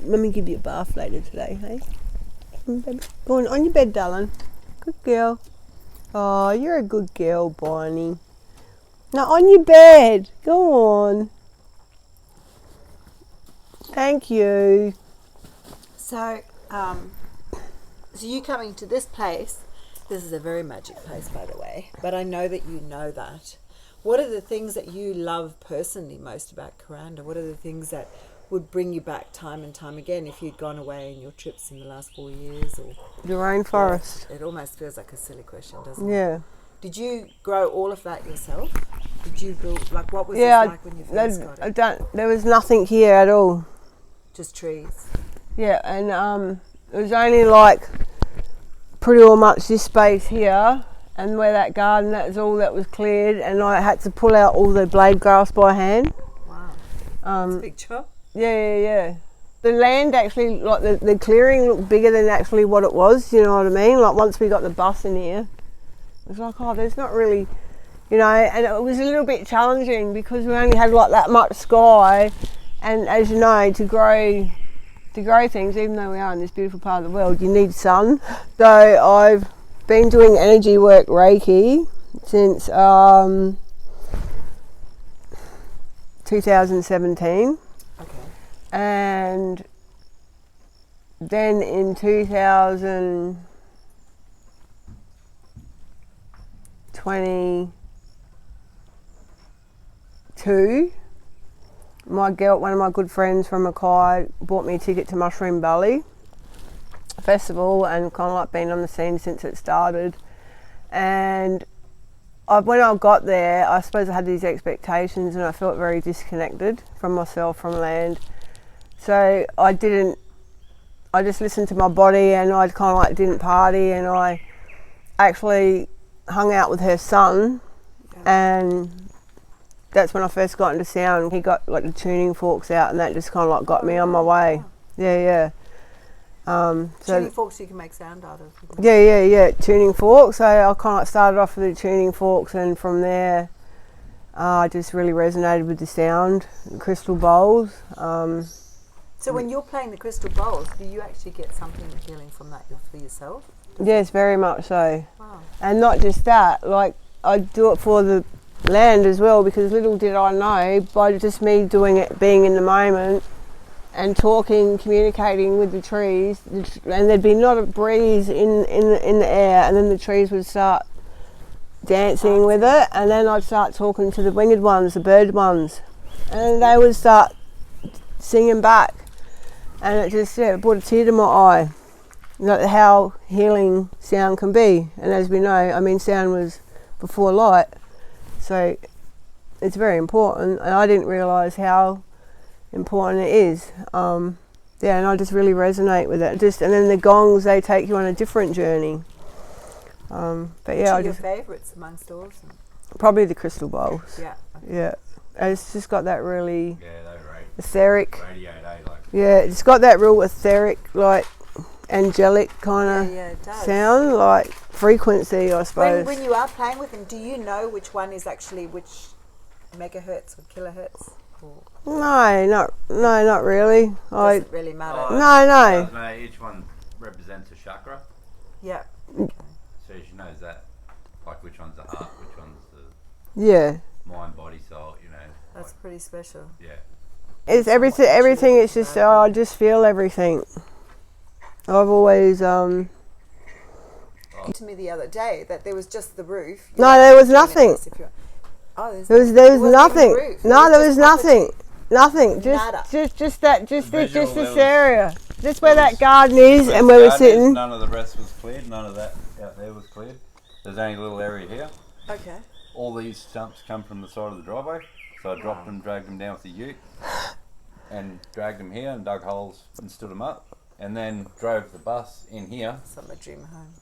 let me give you a bath later today, hey? Go on your bed, darling. Good girl. Oh, you're a good girl, Bonnie. Now on your bed. Go on. Thank you. So, so you coming to this place, this is a very magic place, by the way, but I know that you know that. What are the things that you love personally most about Kuranda? What are the things that would bring you back time and time again if you'd gone away in your trips in the last 4 years? Or The rainforest. it almost feels like a silly question, doesn't it? Yeah. Did you grow all of that yourself? Did you build, like, what was this like when you first got it? There was nothing here at all. Just trees. Yeah, and it was only like pretty much this space here, and where that garden, that was all that was cleared, and I had to pull out all the blade grass by hand. Wow. That's a big job. Yeah. The land actually, like the clearing looked bigger than actually what it was, you know what I mean? Like once we got the bus in here, it was like, oh, there's not really, you know, and it was a little bit challenging because we only had like that much sky, and as you know, to grow things, even though we are in this beautiful part of the world, you need sun. So I've been doing energy work Reiki since 2017. Okay. And then in 2022, one of my good friends from Mackay bought me a ticket to Mushroom Valley Festival, and kind of like been on the scene since it started. And when I got there, I suppose I had these expectations and I felt very disconnected from myself, from land. So I just listened to my body, and I kind of like didn't party, and I actually hung out with her son, and that's when I first got into sound. He got like the tuning forks out, and that just kind of like got me on my way. Yeah. Tuning forks you can make sound out of. Yeah. Tuning forks. So I kind of like started off with the tuning forks, and from there, I just really resonated with the sound, the crystal bowls. So when you're playing the crystal bowls, do you actually get something healing from that for yourself? Yes, very much so. Wow. And not just that, like I do it for the land as well, because little did I know, by just me doing it, being in the moment and talking, communicating with the trees, and there'd be not a breeze in the air, and then the trees would start dancing with it, and then I'd start talking to the winged ones, the bird ones, and they would start singing back, and it just brought a tear to my eye. You know, how healing sound can be. And as we know, I mean, sound was before light, so it's very important, and I didn't realise how important it is. And I just really resonate with it. And then the gongs, they take you on a different journey. But yeah, your favourites amongst all of them? Probably the crystal bowls. Yeah. Okay. Yeah, and it's just got that really etheric. Radiate, like. Yeah, it's got that real etheric, like angelic kind of sound, like frequency, I suppose. When you are playing with them, do you know which one is actually which megahertz or kilohertz? Or No, not really. Doesn't really matter. No. Each one represents a chakra. Yeah. So she knows that, like which one's the heart, which one's the mind, body, soul. You know. That's pretty special. Yeah. It's everything. Everything. It's just I just feel everything. I've always to me the other day that there was just the roof. No, there was nothing. There was nothing. No, there was nothing. Nothing. Just this area. Just where that garden is and where we're sitting. None of the rest was cleared. None of that out there was cleared. There's only a little area here. Okay. All these stumps come from the side of the driveway. So I dropped them, dragged them down with the ute, and dragged them here and dug holes and stood them up. And then drove the bus in here. That's my dream home.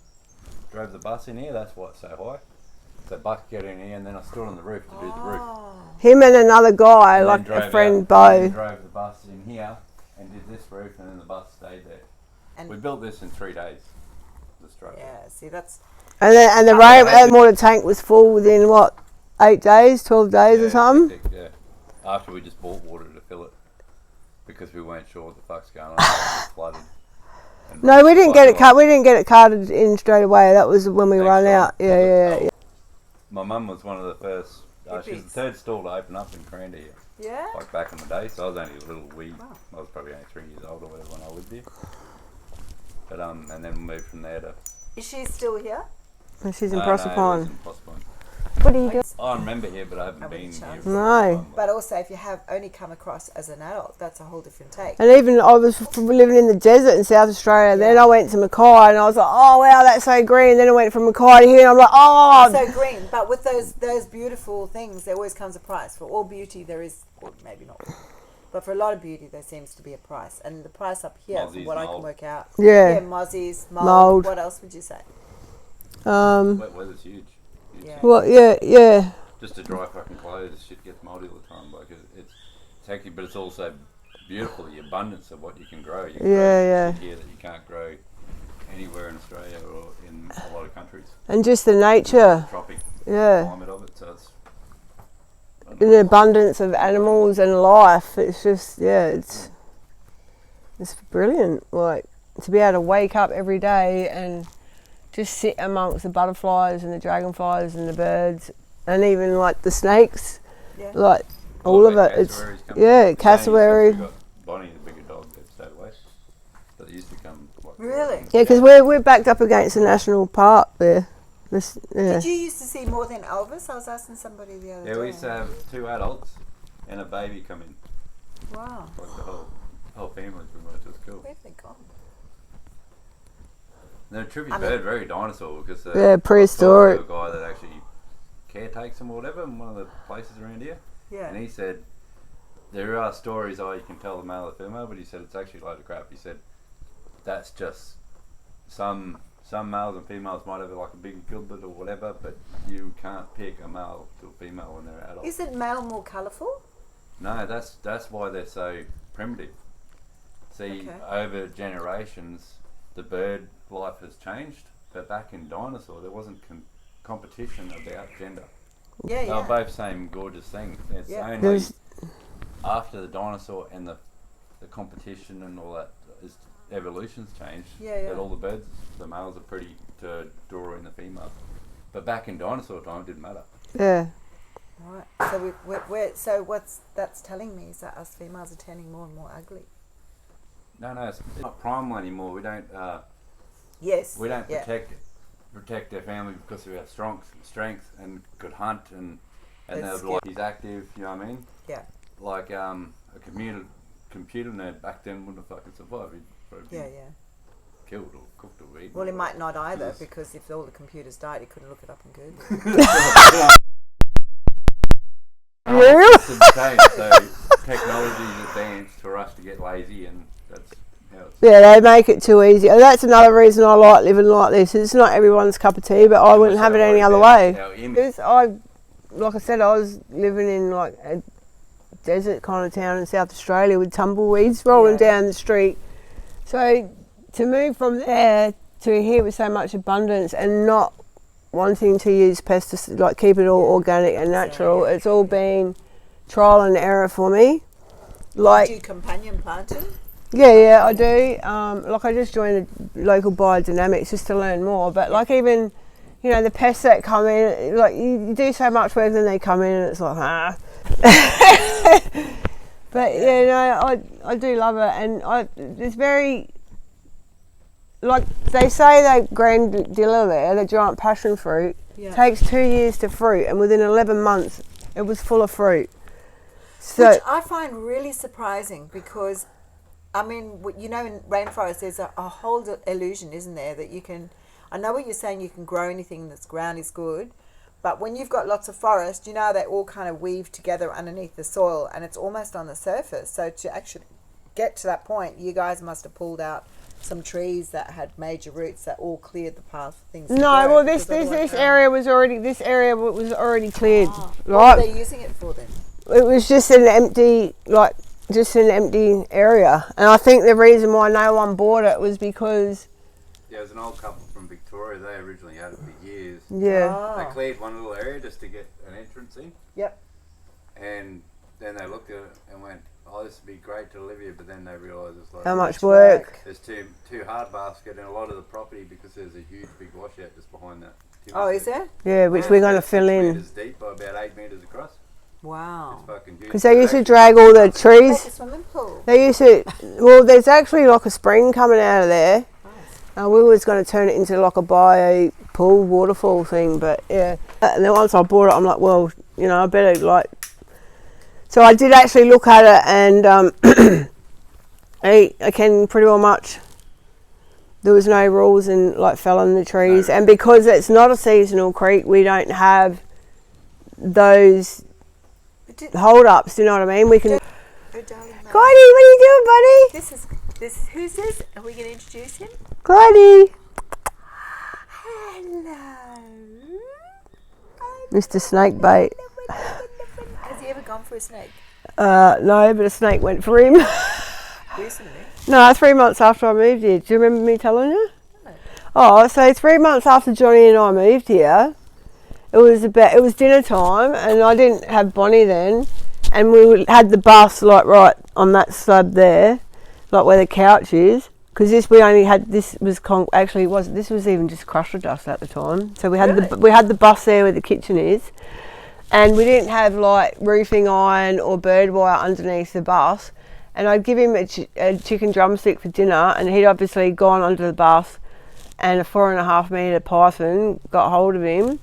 Drove the bus in here, that's why it's so high. So Buck got in here, and then I stood on the roof to do the roof. Him and another guy, And like then a friend, out, Bo. and drove the bus in here and did this roof, and then the bus stayed there. And we built this in 3 days. The structure. Yeah, see that's. And the water tank was full within what, 8 days, 12 days or something. Yeah. After we just bought water to fill it. because we weren't sure what the fuck's going on. It was flooded. And No, we didn't get it flooded cut. We didn't get it carted in straight away. That was when we Next ran time. out. Yeah. My mum was one of the first. She was the third stall to open up in Kuranda here. Yeah. Like back in the day, so I was only a little wee. Wow. I was probably only 3 years old or whatever when I lived here. But and then we moved from there to. Is she still here? And she's in No, Proserpine. it was in Proserpine. What do you do? I remember here, but I haven't been here. No. But also, if you have only come across as an adult, that's a whole different take. And even I was living in the desert in South Australia. Then I went to Mackay and I was like, oh wow, that's so green. Then I went from Mackay to here and I'm like, oh. So green, but with those beautiful things, there always comes a price. For all beauty, there is, or maybe not, but for a lot of beauty, there seems to be a price. And the price up here, from what I can work out, mozzies, mold. What else would you say? Wet weather's huge. Yeah. Well, yeah. Just to dry fucking clothes, shit gets mouldy all the time. Like it's actually, but it's also beautiful, the abundance of what you can grow. You can grow shit here that you can't grow anywhere in Australia or in a lot of countries. And just the nature. Tropic climate of it, so it's the abundance of animals and life. It's just it's brilliant. Like to be able to wake up every day and just sit amongst the butterflies and the dragonflies and the birds and even like the snakes, like all of it. It's cassowary. Got Bonnie, the bigger dog that stayed away. That used to come. Really? Yeah, because we're backed up against the national park there. Did you used to see more than Elvis? I was asking somebody the other day. Yeah, we used to have 2 adults and a baby come in. Wow. Like the whole family pretty much. It was cool. Where have they gone? They're a trippy bird, very dinosaur, because prehistoric. a guy that actually caretakes them or whatever in one of the places around here. Yeah. And he said there are stories you can tell the male or female, but he said it's actually a load of crap. He said that's just some males and females might have like a big gilbert or whatever, but you can't pick a male to a female when they're adults. Is it male more colourful? No, that's why they're so primitive. See, over generations, the bird life has changed, but back in dinosaur, there wasn't competition about gender. Yeah, They were both saying gorgeous things. It's only after the dinosaur and the competition and all that evolution's changed that all the birds, the males are pretty to draw in the females. But back in dinosaur time, it didn't matter. Yeah. Right. So so what's that's telling me is that us females are turning more and more ugly. No, it's not primal anymore. We don't. We don't protect their family because we have strength and could hunt and they're like he's active. You know what I mean? Yeah. Like a computer nerd back then wouldn't have fucking survived. He'd probably be killed or cooked or eaten. Well, he might not either because if all the computers died, he couldn't look it up in Google. It's insane. So technology's advanced for us to get lazy, and that's how it's. Yeah, they make it too easy. And that's another reason I like living like this. It's not everyone's cup of tea, but I wouldn't have it any other way. Like I said, I was living in like a desert kind of town in South Australia with tumbleweeds rolling down the street. So to move from there to here with so much abundance and not wanting to use pesticides, like keep it all organic and natural, it's all been trial and error for me. Like, do you companion planting? Yeah, I do. Like I just joined the local biodynamics just to learn more. But like even, the pests that come in, like you do so much work, then they come in and it's like But I do love it, and it's very. Like they say that grandilla there, the giant passion fruit, takes 2 years to fruit, and within 11 months it was full of fruit. So, which I find really surprising because, I mean, in rainforest there's a whole illusion, isn't there, that you can, I know what you're saying, you can grow anything that's ground is good, but when you've got lots of forest, they all kind of weave together underneath the soil and it's almost on the surface. So to actually get to that point, you guys must have pulled out some trees that had major roots that all cleared the path for things. This area was already cleared. What were they using it for then? It was just an empty area, and I think the reason why no one bought it was because there's an old couple from Victoria. They originally had it for years. Yeah, they cleared one little area just to get an entrance in. Yep. And then they looked at it and went, oh, this would be great to live here, but then they realise it's like how much work. There's too hard basket and a lot of the property because there's a huge big washout just behind that. Oh, is there? Yeah, which we're going to fill in. 6 metres deep by about 8 metres across. Wow. It's fucking huge. Because they used to drag all the trees. Like a swimming pool. They used to, well, there's actually like a spring coming out of there. We was going to turn it into like a bio pool waterfall thing, but yeah. And then once I bought it, I'm like, well, you know, I better like. So I did actually look at it, and I can pretty well much. There was no rules in like felling the trees, and because it's not a seasonal creek, we don't have those hold-ups. You know what I mean? We can. Oh, darling, Clyde, what are you doing, buddy? This who's this? Are we going to introduce him? Clyde. Hello. Mr. Snakebait. Has he ever gone for a snake? No, but a snake went for him. Recently? No, 3 months after I moved here. Do you remember me telling you? No. Oh, so 3 months after Johnny and I moved here, it was dinner time, and I didn't have Bonnie then, and we had the bus like right on that slab there, like where the couch is. Because this was even just crusher dust at the time. So we had the bus there where the kitchen is, and we didn't have like roofing iron or bird wire underneath the bus. And I'd give him a chicken drumstick for dinner, and he'd obviously gone under the bus, and a 4.5 metre python got hold of him.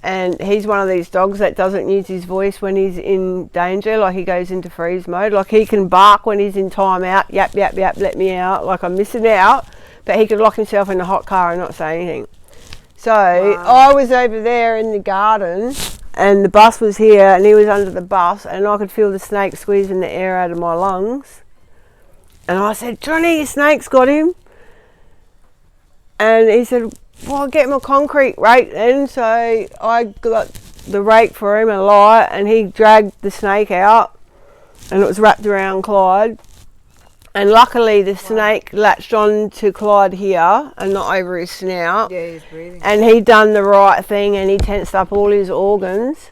And he's one of these dogs that doesn't use his voice when he's in danger, like he goes into freeze mode. Like he can bark when he's in timeout, yap, yap, yap, let me out, like I'm missing out, but he could lock himself in a hot car and not say anything. So I was over there in the garden, and the bus was here, and he was under the bus, and I could feel the snake squeezing the air out of my lungs. And I said, Johnny, your snake's got him. And he said, well, I'll get my concrete rake then. So I got the rake for him, a light, and he dragged the snake out, and it was wrapped around Clyde. And luckily the snake latched on to Clyde here and not over his snout. Yeah, he's breathing. And he done the right thing, and he tensed up all his organs.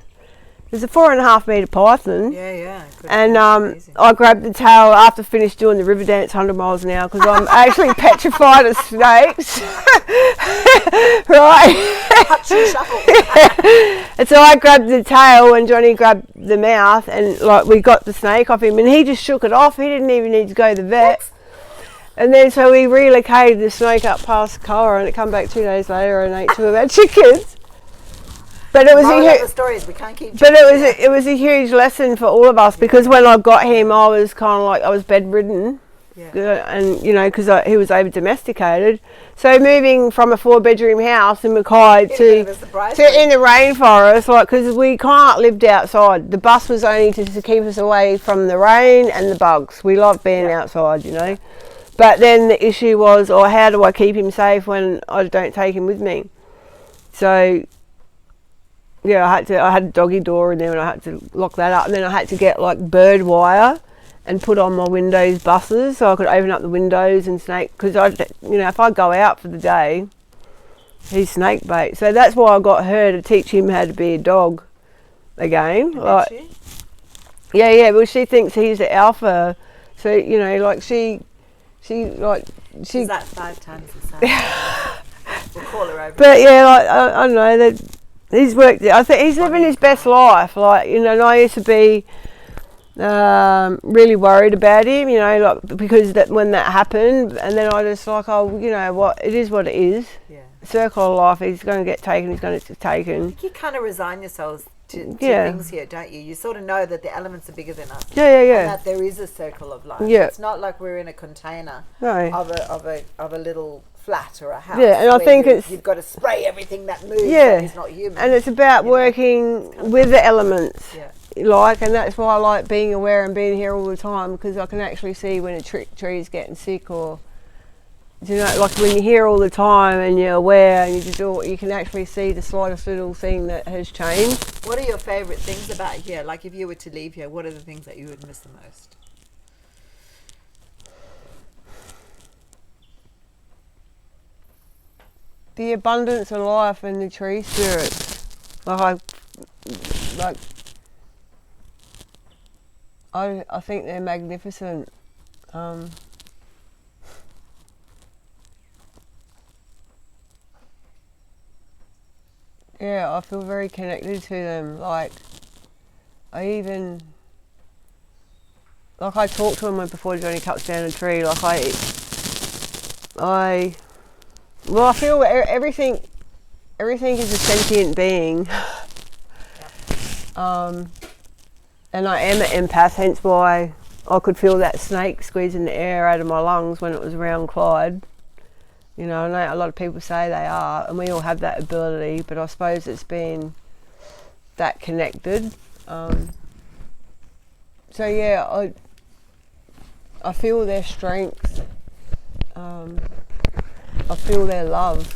It was a 4.5 metre python. Yeah. And I grabbed the tail after finished doing the river dance 100 miles an hour, because I'm actually petrified of snakes. Right? Touch and shuffle. And so I grabbed the tail, and Johnny grabbed the mouth, and like we got the snake off him, and he just shook it off. He didn't even need to go to the vet. And then so we relocated the snake up past Cora, and it come back 2 days later and ate 2 of our chickens. But it was it was a huge lesson for all of us, because when I got him, I was kind of like, I was bedridden, and you know, because he was over domesticated. So moving from a 4-bedroom house in Mackay to in the rainforest, like, because we can't lived outside. The bus was only to keep us away from the rain and the bugs. We love being outside, you know. But then the issue was, how do I keep him safe when I don't take him with me? So yeah, I had a doggy door in there, and I had to lock that up, and then I had to get like bird wire and put on my windows buses so I could open up the windows and snake, because if I go out for the day, he's snake bait. So that's why I got her to teach him how to be a dog again. Like, well, she thinks he's the alpha, so you know, like she's that 5 times the size. We'll call her over. But yeah, like I don't know that. He's worked. I think he's living his best life. Like, you know, and I used to be really worried about him. You know, like, because when that happened, and then I just like, you know what? It is what it is. Yeah. Circle of life. He's going to get taken. He's going to get taken. I think you kind of resign yourselves to things here, don't you? You sort of know that the elements are bigger than us. Yeah. And that there is a circle of life. Yeah. It's not like we're in a container of a little flat or a house. Yeah, and I think you've got to spray everything that moves. Yeah, that is not human. And it's about working with the elements. Yeah. Like, and that's why I like being aware and being here all the time, because I can actually see when a tree is getting sick, or you know, like when you're here all the time and you're aware and you can actually see the slightest little thing that has changed. What are your favourite things about here? Like, if you were to leave here, what are the things that you would miss the most? The abundance of life and the tree spirits. I think they're magnificent. Yeah, I feel very connected to them. Like, I talk to him before Johnny cuts down a tree. Like I feel everything is a sentient being. And I am an empath, hence why I could feel that snake squeezing the air out of my lungs when it was around Clyde. You know, I know a lot of people say they are, and we all have that ability, but I suppose it's been that connected. So yeah, I feel their strength. I feel their love.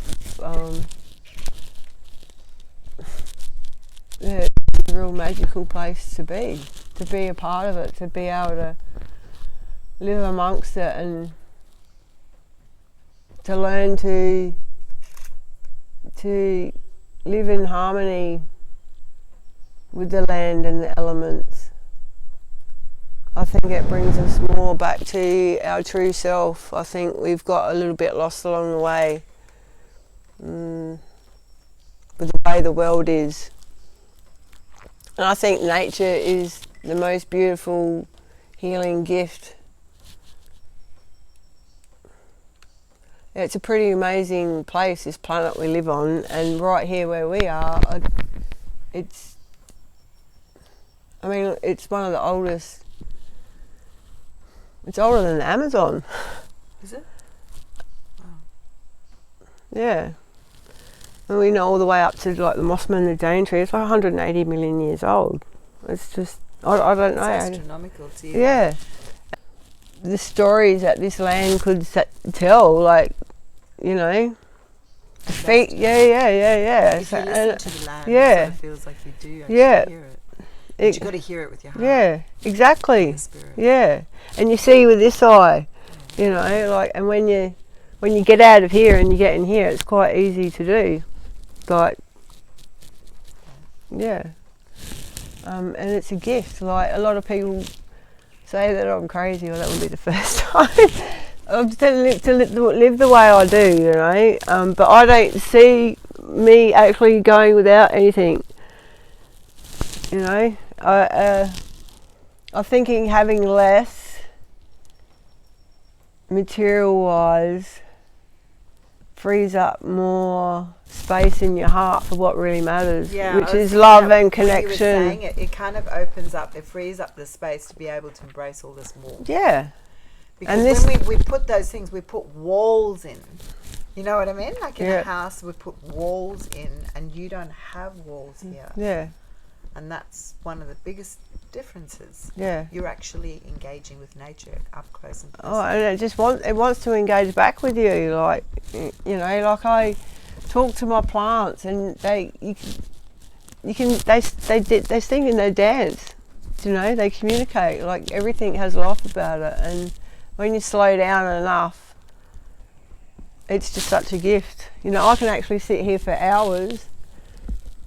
Yeah, it's a real magical place to be a part of it, to be able to live amongst it and to learn to live in harmony with the land and the elements. I think it brings us more back to our true self. I think we've got a little bit lost along the way with the way the world is. And I think nature is the most beautiful healing gift. It's a pretty amazing place, this planet we live on, and right here where we are, it's one of the oldest. It's older than the Amazon. Is it? Wow. Yeah. And we know all the way up to like the Mossman, the Dane tree. It's like 180 million years old. It's just, I don't know. It's astronomical to you. Yeah. The stories that this land could tell, like, you know, the feet. Yeah. If you listen to the land, yeah, it sort of feels like you do actually hear it. But you got to hear it with your heart. Yeah, exactly. The spirit. Yeah, and you see with this eye, you know, like, and when you get out of here and you get in here, it's quite easy to do. Like, yeah. And it's a gift. Like, a lot of people say that I'm crazy, or that would be the first time. I'm just to live the way I do, you know. But I don't see me actually going without anything. You know, I'm thinking having less material-wise frees up more space in your heart for what really matters, which is love and connection. You were saying it kind of opens up, it frees up the space to be able to embrace all this more. Yeah. Because when we put those things, we put walls in. You know what I mean? Like in a house, we put walls in, and you don't have walls here. Yeah. And that's one of the biggest differences. Yeah. You're actually engaging with nature up close and personal. Oh, and it wants to engage back with you, like, you know, like I talk to my plants, and they sing and they dance. You know, they communicate. Like, everything has life about it, and when you slow down enough, it's just such a gift. You know, I can actually sit here for hours,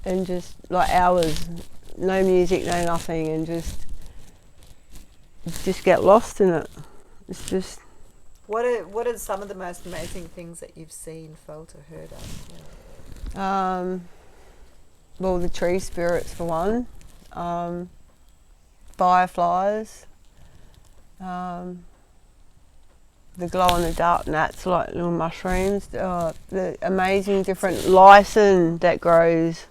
and just like hours, no music, no nothing, and just get lost in it. It's just. What are some of the most amazing things that you've seen, felt, or heard of? Yeah. Well, the tree spirits for one. Fireflies. The glow-in-the-dark gnats, like little mushrooms. The amazing different lysine that grows,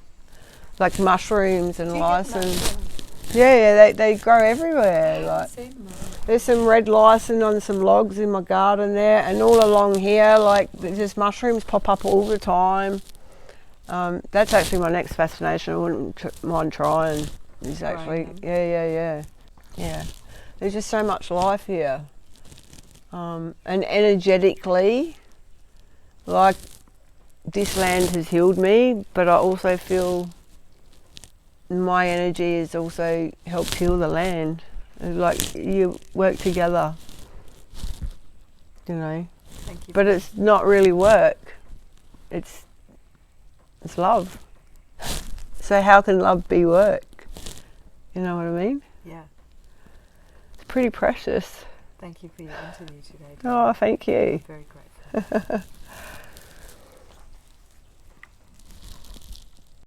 like mushrooms and lysine. Yeah, they grow everywhere. Like, there's some red lysine on some logs in my garden there, and all along here, like, there's mushrooms pop up all the time. That's actually my next fascination. I wouldn't mind trying. Is actually, yeah. There's just so much life here, and energetically, like, this land has healed me, but I also feel my energy has also helped heal the land. Like, you work together, you know. Thank you. But it's not really work. It's love. So how can love be work? You know what I mean? Yeah. pretty precious. Thank you for your interview today. Oh, thank you. I'm very grateful.